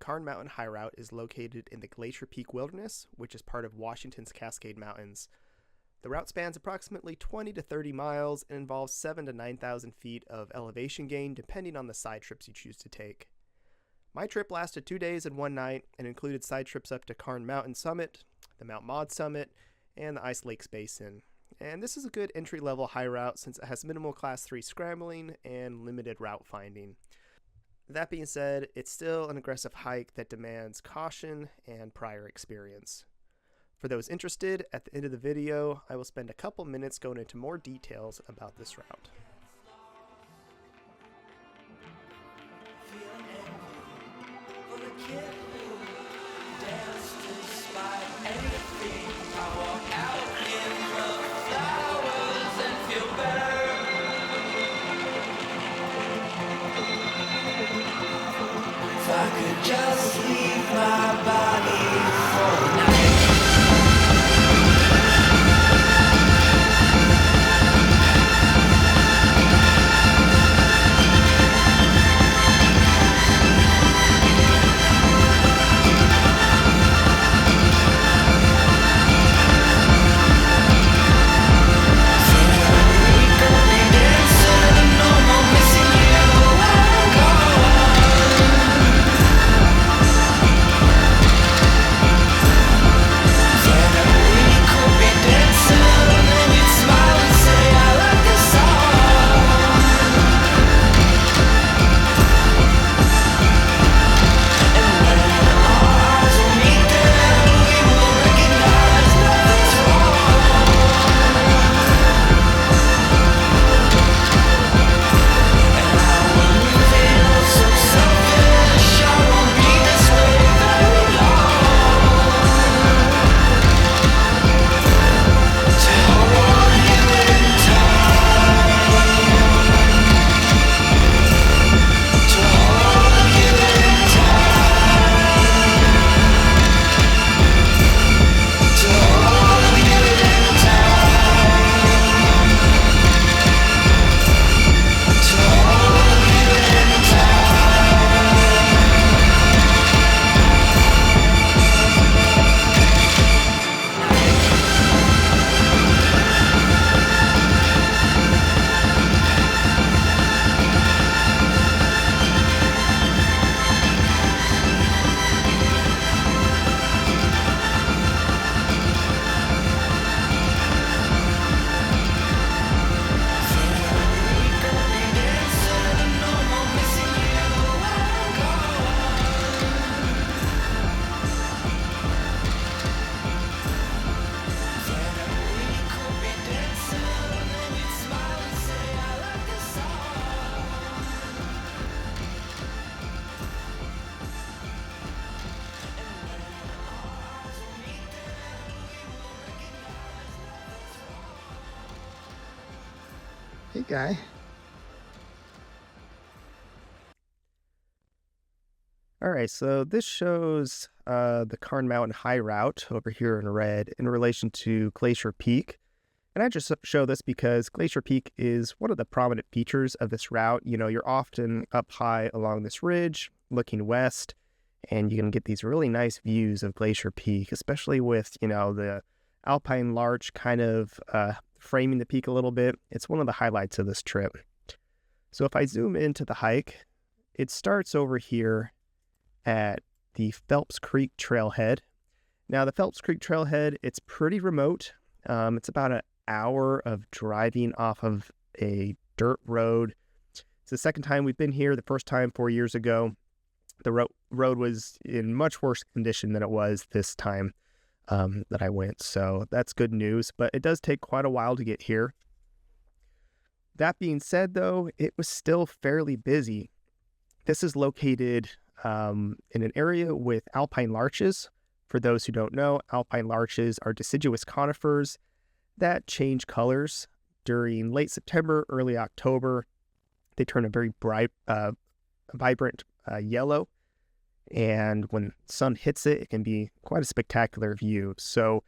Carne Mountain High Route is located in the Glacier Peak Wilderness, which is part of Washington's Cascade Mountains. The route spans approximately 20 to 30 miles and involves 7,000 to 9,000 feet of elevation gain depending on the side trips you choose to take. My trip lasted 2 days and 1 night and included side trips up to Carne Mountain Summit, the Mount Maude Summit, and the Ice Lakes Basin. And this is a good entry-level high route since it has minimal Class 3 scrambling and limited route finding. That being said, it's still an aggressive hike that demands caution and prior experience. For those interested, at the end of the video, I will spend a couple minutes going into more details about this route. I could just leave my body for the night. Hey, guy. All right, so this shows the Carne Mountain High Route over here in red in relation to Glacier Peak. And I just show this because Glacier Peak is one of the prominent features of this route. You know, you're often up high along this ridge looking west, and you can get these really nice views of Glacier Peak, especially with, you know, the alpine larch kind of framing the peak a little bit. It's one of the highlights of this trip. So if I zoom into the hike, it starts over here at the Phelps Creek Trailhead. Now the Phelps Creek Trailhead, it's pretty remote. It's about an hour of driving off of a dirt road. It's the second time we've been here. The first time 4 years ago, the road was in much worse condition than it was this time that I went. So that's good news, but it does take quite a while to get here. That being said, though, it was still fairly busy. This is located in an area with alpine larches. For those who don't know, alpine larches are deciduous conifers that change colors during late September, early October. They turn a very bright, vibrant yellow. And when sun hits it, it can be quite a spectacular view. So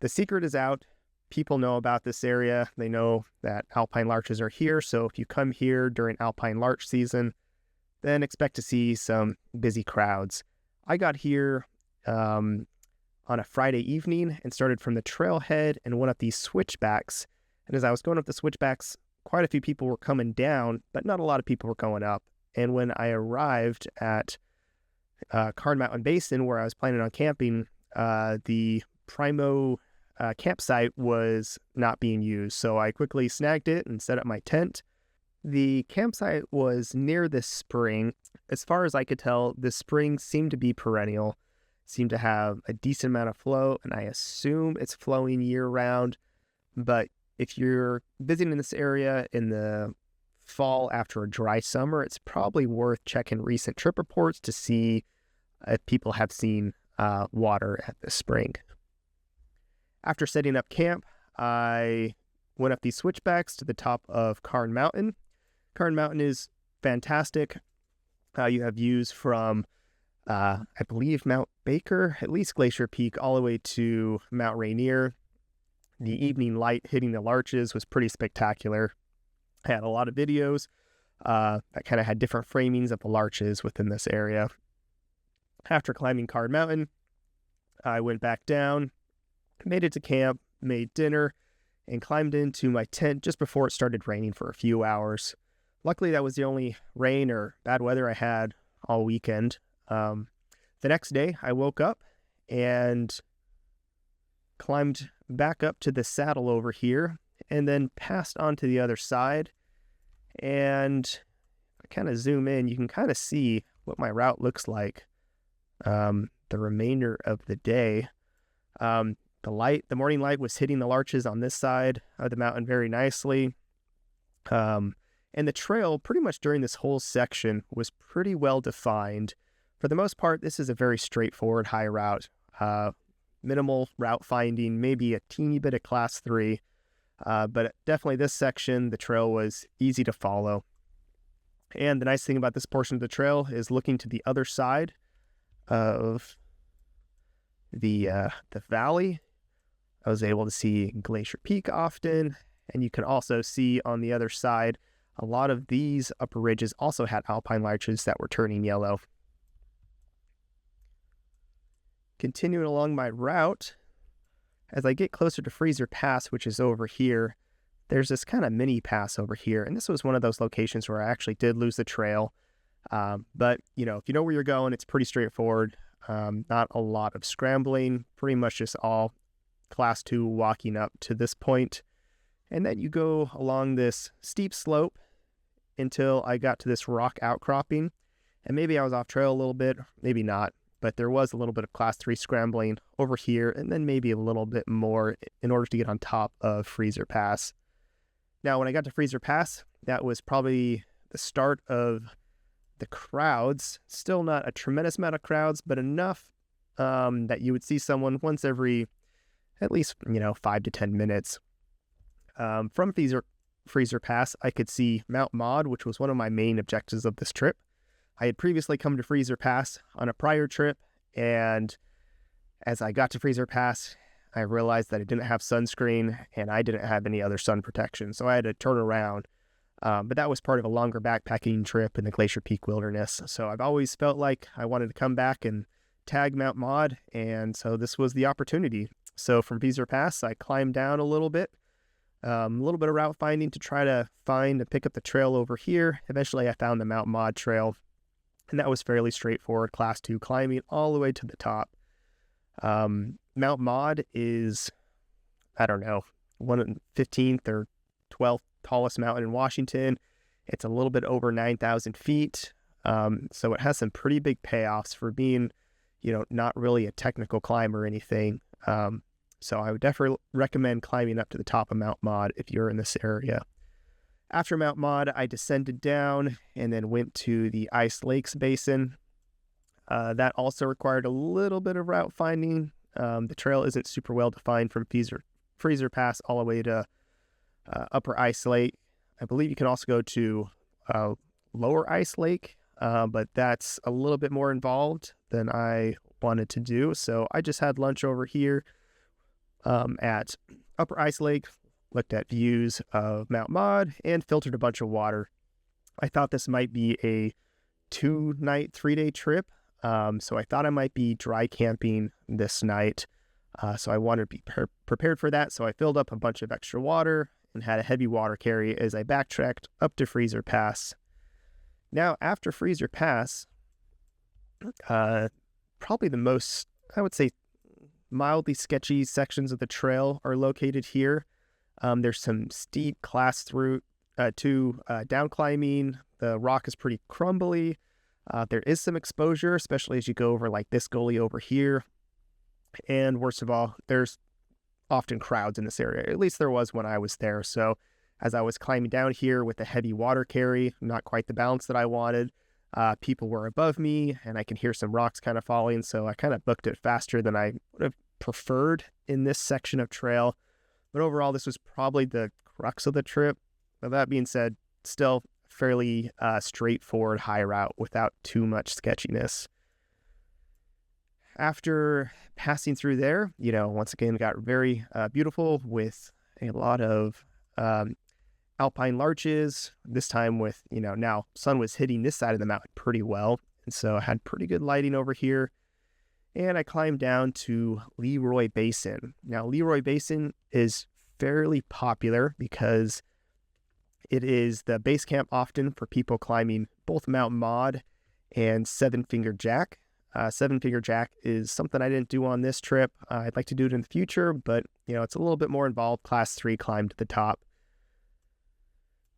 the secret is out. People know about this area. They know that alpine larches are here. So if you come here during alpine larch season, then expect to see some busy crowds. I got here on a Friday evening and started from the trailhead and went up these switchbacks. And as I was going up the switchbacks, quite a few people were coming down, but not a lot of people were going up. And when I arrived at Carne Mountain Basin, where I was planning on camping, the Primo campsite was not being used. So I quickly snagged it and set up my tent. The campsite was near this spring. As far as I could tell, the spring seemed to be perennial, seemed to have a decent amount of flow, and I assume it's flowing year-round. But if you're visiting this area in the fall after a dry summer, it's probably worth checking recent trip reports to see if people have seen water at the spring. After setting up camp, I went up these switchbacks to the top of Carne Mountain. Carne Mountain is fantastic. You have views from, I believe, Mount Baker, at least Glacier Peak, all the way to Mount Rainier. The evening light hitting the larches was pretty spectacular. I had a lot of videos that kind of had different framings of the larches within this area. After climbing Carne Mountain, I went back down, made it to camp, made dinner, and climbed into my tent just before it started raining for a few hours. Luckily, that was the only rain or bad weather I had all weekend. The next day, I woke up and climbed back up to the saddle over here and then passed on to the other side. And if I kind of zoom in, you can kind of see what my route looks like the remainder of the day. The morning light was hitting the larches on this side of the mountain very nicely. And the trail pretty much during this whole section was pretty well defined. For the most part, this is a very straightforward high route. Minimal route finding, maybe a teeny bit of class 3. But definitely this section, the trail was easy to follow. And the nice thing about this portion of the trail is looking to the other side of the valley. I was able to see Glacier Peak often, and you can also see on the other side, a lot of these upper ridges also had alpine larches that were turning yellow. Continuing along my route, as I get closer to Freezer Pass, which is over here, there's this kind of mini pass over here. And this was one of those locations where I actually did lose the trail. But, if you know where you're going, it's pretty straightforward. Not a lot of scrambling, pretty much just all class 2 walking up to this point. And then you go along this steep slope until I got to this rock outcropping. And maybe I was off trail a little bit, maybe not. But there was a little bit of class 3 scrambling over here, and then maybe a little bit more in order to get on top of Freezer Pass. Now, when I got to Freezer Pass, that was probably the start of the crowds. Still not a tremendous amount of crowds, but enough that you would see someone once every, at least, 5 to 10 minutes. From Freezer Pass, I could see Mount Maude, which was one of my main objectives of this trip. I had previously come to Freezer Pass on a prior trip, and as I got to Freezer Pass, I realized that I didn't have sunscreen and I didn't have any other sun protection, so I had to turn around. But that was part of a longer backpacking trip in the Glacier Peak Wilderness, so I've always felt like I wanted to come back and tag Mount Maude, and so this was the opportunity. So from Freezer Pass, I climbed down a little bit of route finding to try to find and pick up the trail over here. Eventually, I found the Mount Maude trail. And that was fairly straightforward, class 2 climbing all the way to the top. Mount Maude is, I don't know, 15th or 12th tallest mountain in Washington. It's a little bit over 9,000 feet. So it has some pretty big payoffs for being, not really a technical climber or anything. So I would definitely recommend climbing up to the top of Mount Maude if you're in this area. After Mount Maude, I descended down and then went to the Ice Lakes Basin. That also required a little bit of route finding. The trail isn't super well defined from Freezer Pass all the way to Upper Ice Lake. I believe you can also go to Lower Ice Lake, but that's a little bit more involved than I wanted to do. So I just had lunch over here at Upper Ice Lake, looked at views of Mount Maude, and filtered a bunch of water. I thought this might be a 2-night, 3-day trip, So I thought I might be dry camping this night. So I wanted to be prepared for that. So I filled up a bunch of extra water and had a heavy water carry as I backtracked up to Freezer Pass. Now, after Freezer Pass, probably the most, I would say, mildly sketchy sections of the trail are located here. There's some steep class through to down climbing. The rock is pretty crumbly. There is some exposure, especially as you go over like this gully over here. And worst of all, there's often crowds in this area. At least there was when I was there. So as I was climbing down here with a heavy water carry, not quite the balance that I wanted, people were above me and I can hear some rocks kind of falling. So I kind of booked it faster than I would have preferred in this section of trail. But overall, this was probably the crux of the trip. But that being said, still fairly straightforward high route without too much sketchiness. After passing through there, once again, got very beautiful with a lot of alpine larches. This time with, now sun was hitting this side of the mountain pretty well. And so I had pretty good lighting over here. And I climbed down to Leroy Basin. Now, Leroy Basin is fairly popular because it is the base camp often for people climbing both Mount Maude and Seven Finger Jack. Seven Finger Jack is something I didn't do on this trip. I'd like to do it in the future, but it's a little bit more involved. Class 3 climb to the top.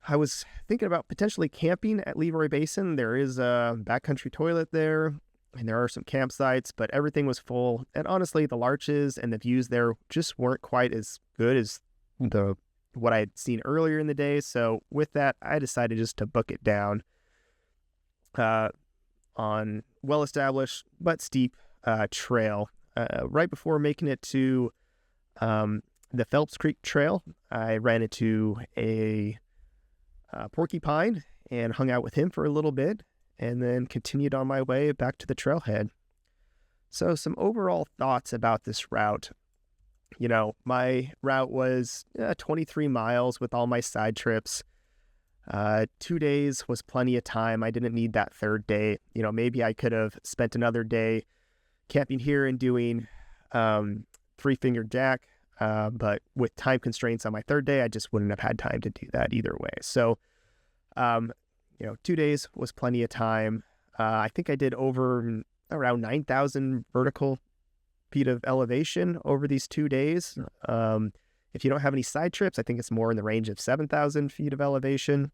I was thinking about potentially camping at Leroy Basin. There is a backcountry toilet there, and there are some campsites, but everything was full. And honestly, the larches and the views there just weren't quite as good as what I had seen earlier in the day. So with that, I decided just to book it down on well-established but steep trail. Right before making it to the Phelps Creek Trail, I ran into a porcupine and hung out with him for a little bit, and then continued on my way back to the trailhead. So some overall thoughts about this route. My route was 23 miles with all my side trips. 2 days was plenty of time. I didn't need that third day. Maybe I could have spent another day camping here and doing Three Finger Jack. But with time constraints on my third day, I just wouldn't have had time to do that either way. So, 2 days was plenty of time. I think I did over around 9,000 vertical feet of elevation over these 2 days. If you don't have any side trips, I think it's more in the range of 7,000 feet of elevation.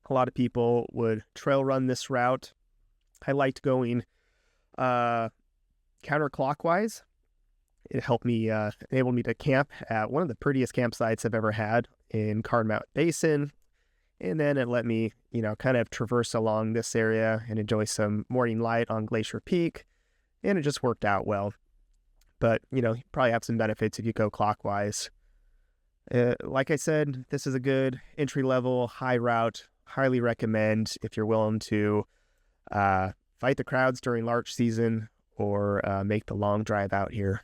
A lot of people would trail run this route. I liked going counterclockwise. It helped me, enabled me to camp at one of the prettiest campsites I've ever had in Carne Mountain Basin. And then it let me, kind of traverse along this area and enjoy some morning light on Glacier Peak. And it just worked out well. But, you probably have some benefits if you go clockwise. Like I said, this is a good entry-level high route. Highly recommend if you're willing to fight the crowds during larch season or make the long drive out here.